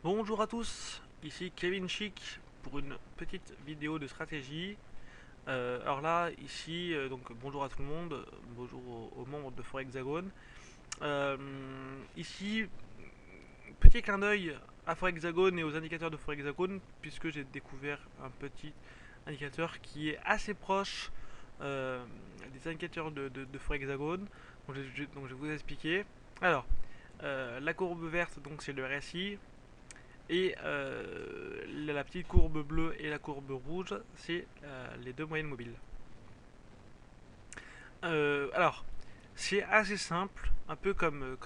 Bonjour à tous, ici Kevin Chic pour une petite vidéo de stratégie. Alors là, ici, donc bonjour à tout le monde, bonjour aux membres de Fort Hexagone. Euh, Ici, petit clin d'œil à Fort Hexagone et aux indicateurs de Fort Hexagone, puisque j'ai découvert un petit indicateur qui est assez proche des indicateurs de Fort Hexagone. Donc je vais vous expliquer. Alors, la courbe verte, donc c'est le RSI. Et la petite courbe bleue et la courbe rouge, c'est les deux moyennes mobiles. Alors, c'est assez simple, un peu comme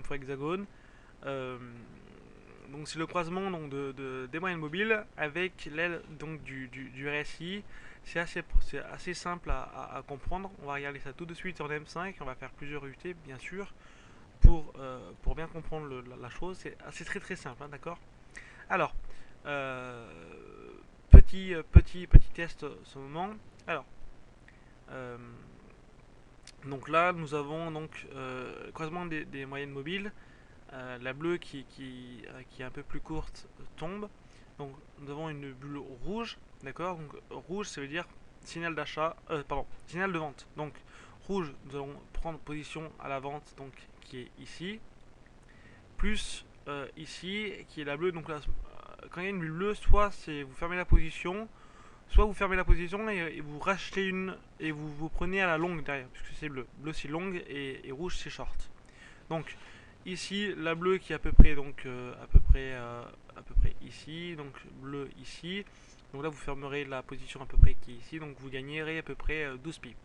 pour Hexagone. Euh, donc c'est le croisement donc, des moyennes mobiles avec l'aile donc du RSI. C'est assez simple à comprendre. On va regarder ça tout de suite en M5. On va faire plusieurs UT, bien sûr, pour bien comprendre la chose. C'est très très simple, hein, d'accord. Alors, euh, petit test ce moment. Alors, euh, donc là, nous avons donc croisement des moyennes mobiles. La bleue qui est un peu plus courte tombe. Donc, nous avons une bulle rouge. D'accord. Donc, rouge, ça veut dire signal d'achat. Pardon, signal de vente. Donc, rouge, nous allons prendre position à la vente, donc qui est ici. Plus ici, qui est la bleue. Donc là, quand il y a une bulle bleue, soit c'est vous fermez la position, soit vous fermez la position et vous rachetez une et vous prenez à la longue derrière, puisque c'est bleu. Bleu c'est longue et rouge c'est short. Donc ici la bleue qui est à peu près ici, donc bleu ici. Donc là vous fermerez la position à peu près qui est ici, donc vous gagnerez à peu près 12 pips.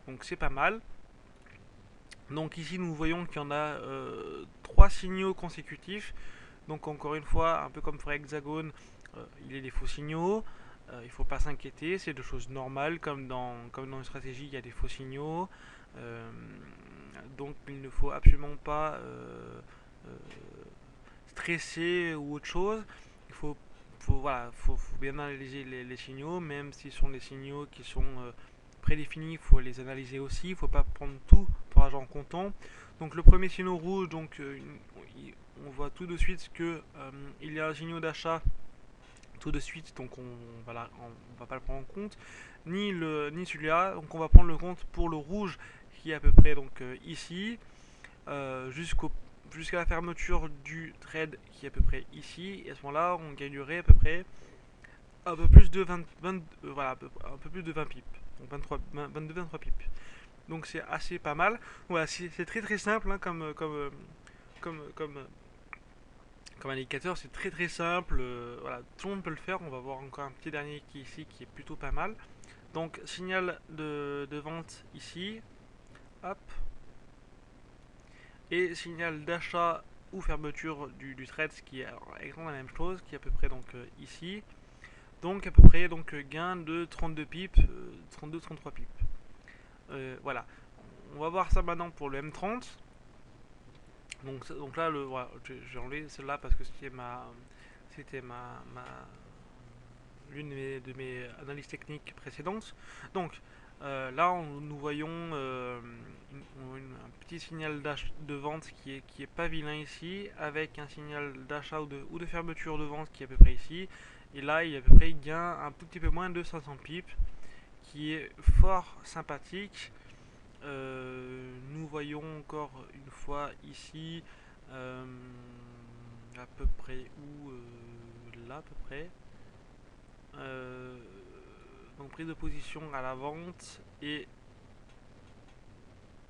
Donc c'est pas mal. Donc ici nous voyons qu'il y en a 3 signaux consécutifs. Donc encore une fois, un peu comme pour Hexagone, il y a des faux signaux. Il ne faut pas s'inquiéter, c'est des choses normales, comme dans une stratégie, il y a des faux signaux. Euh, donc il ne faut absolument pas euh, stresser ou autre chose. Il faut bien analyser les signaux, même s'ils sont des signaux qui sont prédéfinis, il faut les analyser aussi. Il ne faut pas prendre tout pour argent comptant. Donc le premier signal rouge, donc on voit tout de suite que il y a un signal d'achat tout de suite, donc on va pas le prendre en compte, ni celui-là. Donc on va prendre le compte pour le rouge qui est à peu près donc ici, jusqu'à la fermeture du trade qui est à peu près ici. Et à ce moment-là, on gagnerait à peu près un peu plus de 20 voilà, un peu plus de 20 pips. Donc 22-23 pips. Donc c'est assez pas mal. Voilà, c'est très très simple, hein, comme, comme indicateur, c'est très très simple. Voilà, tout le monde peut le faire. On va voir encore un petit dernier qui est ici qui est plutôt pas mal. Donc signal de vente ici, hop, et signal d'achat ou fermeture du trade, ce qui est exactement la même chose, qui est à peu près donc ici. Donc à peu près donc gain de 32 pips, 32-33 pips. Voilà. On va voir ça maintenant pour le M30. Donc là, voilà, j'ai enlevé celle-là parce que c'était l'une de mes analyses techniques précédentes. Donc là, nous voyons un petit signal de vente qui est pas vilain ici, avec un signal d'achat ou de fermeture de vente qui est à peu près ici. Et là, il y a à peu près gain un tout petit peu moins de 500 pips, qui est fort sympathique. Nous voyons encore une fois ici euh, à peu près où là à peu près donc prise de position à la vente et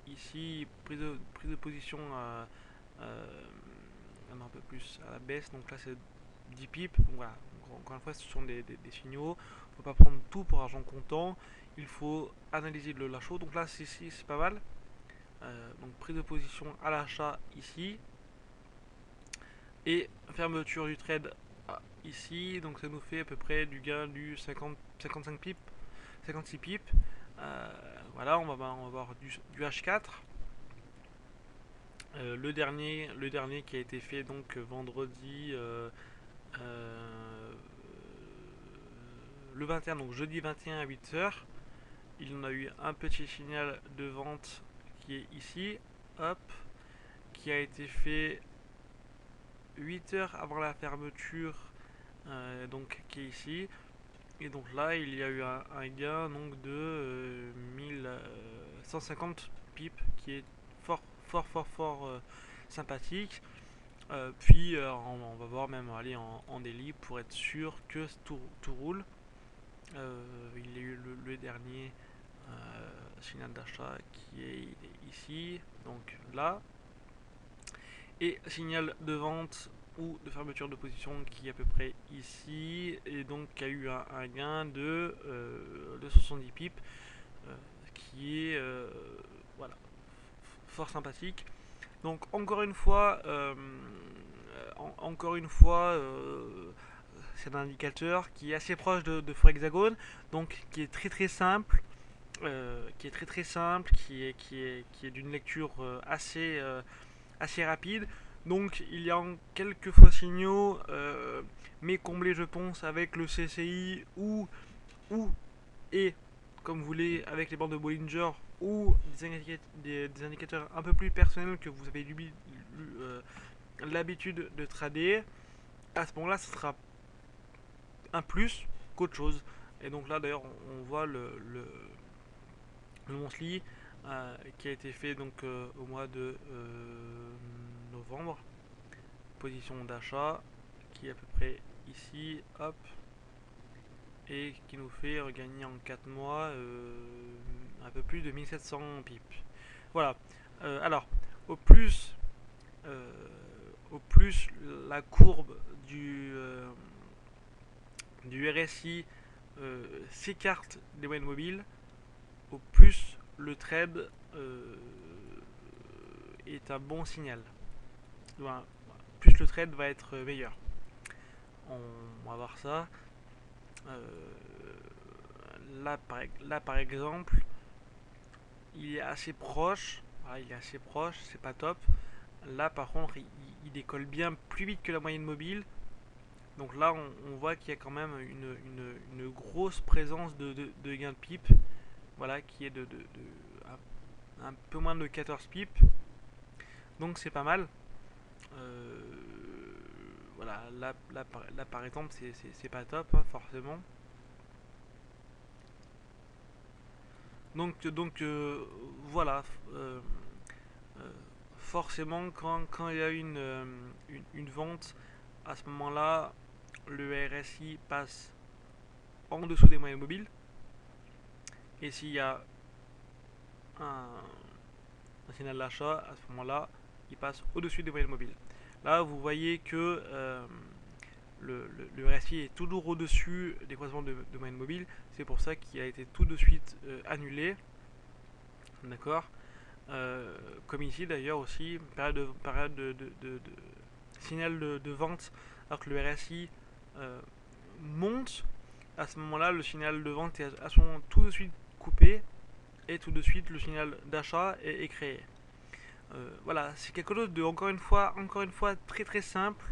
ici prise de position un peu plus à la baisse, donc là c'est 10 pips. Donc voilà, encore une fois ce sont des signaux, il ne faut pas prendre tout pour argent comptant, il faut analyser la chose. Donc là c'est pas mal. Donc prise de position à l'achat ici et fermeture du trade ici. Donc ça nous fait à peu près du gain du 55 pips, 56 pips. Voilà, on va voir du H4. Le dernier qui a été fait donc vendredi le 21, donc jeudi 21 à 8h. Il en a eu un petit signal de vente qui est ici, hop, qui a été fait 8 heures avant la fermeture, donc qui est ici. Et donc là, il y a eu un gain donc de 1150 pips, qui est fort sympathique. Puis on va voir même aller en daily pour être sûr que tout roule. Il y a eu le dernier signal d'achat qui est ici, donc là, et signal de vente ou de fermeture de position qui est à peu près ici, et donc qui a eu un gain de 70 pips, qui est voilà, fort sympathique. Donc encore une fois, c'est un indicateur qui est assez proche de Forexagone, donc qui est très simple, qui est d'une lecture assez rapide. Donc il y a quelques faux signaux, mais comblés je pense avec le CCI ou et comme vous voulez avec les bandes de Bollinger ou des indicateurs un peu plus personnels que vous avez l'habitude de trader. À ce moment-là, ce sera un plus qu'autre chose. Et donc là d'ailleurs on voit le monthly qui a été fait donc au mois de novembre. Position d'achat qui est à peu près ici, hop, et qui nous fait regagner en 4 mois un peu plus de 1700 pips. Voilà. Alors, au plus, euh, la courbe du RSI s'écarte des moyennes mobiles, au plus le trade est un bon signal. Voilà. Plus le trade va être meilleur. On va voir ça. Euh, là par exemple, il est assez proche. Voilà, il est assez proche, c'est pas top. Là par contre, il décolle bien plus vite que la moyenne mobile. Donc là, on voit qu'il y a quand même une grosse présence de gain de pipe. Voilà, qui est un peu moins de 14 pips. Donc c'est pas mal. Euh, voilà, là par exemple, c'est pas top, hein, forcément. Donc voilà, euh, euh, forcément quand il y a une vente, à ce moment-là, le RSI passe en dessous des moyennes mobiles. Et s'il y a un signal d'achat, à ce moment-là, il passe au-dessus des moyennes mobiles. Là, vous voyez que le RSI est toujours au-dessus des croisements de moyenne mobile. C'est pour ça qu'il a été tout de suite annulé. D'accord. Comme ici d'ailleurs aussi, période de signal de vente, alors que le RSI monte. À ce moment-là, le signal de vente est à son moment tout de suite coupé et tout de suite le signal d'achat est créé. Voilà, c'est quelque chose de encore une fois très simple.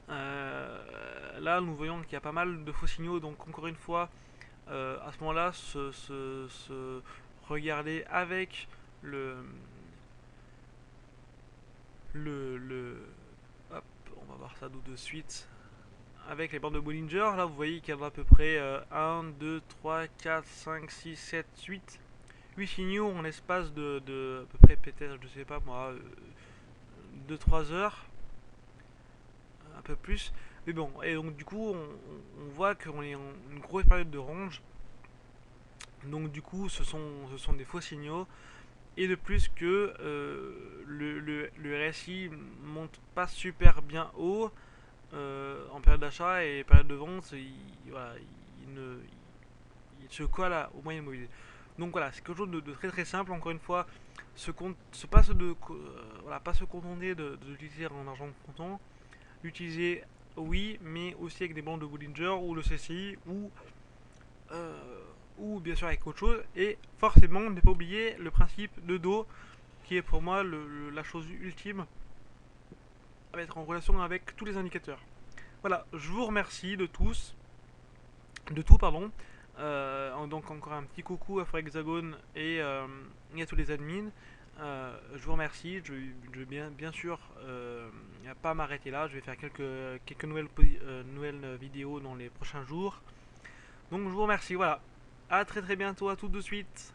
Là, nous voyons qu'il y a pas mal de faux signaux, donc encore une fois, à ce moment-là, se regarder avec le, le hop, on va voir ça de suite. Avec les bandes de Bollinger, là vous voyez qu'il y a à peu près 1, 2, 3, 4, 5, 6, 7, 8 signaux en l'espace de à peu près peut-être, je sais pas moi, 2-3 heures, un peu plus. Mais bon, et donc du coup on voit qu'on est en une grosse période de range. Donc du coup ce sont des faux signaux. Et de plus que le RSI monte pas super bien haut en période d'achat et période de vente, voilà, il se colle au moyen mobile. Donc voilà, c'est quelque chose de très simple. Encore une fois, pas se contenter de l'utiliser en argent comptant. L'utiliser, oui, mais aussi avec des bandes de Bollinger ou le CCI ou bien sûr avec autre chose. Et forcément, ne pas oublier le principe de dos qui est pour moi la chose ultime à mettre en relation avec tous les indicateurs. Voilà, je vous remercie de tout pardon. Donc encore un petit coucou à Forexagone et à tous les admins. Je vous remercie. Je vais bien sûr pas m'arrêter là. Je vais faire quelques nouvelles vidéos dans les prochains jours. Donc je vous remercie. Voilà. À très bientôt, à tout de suite.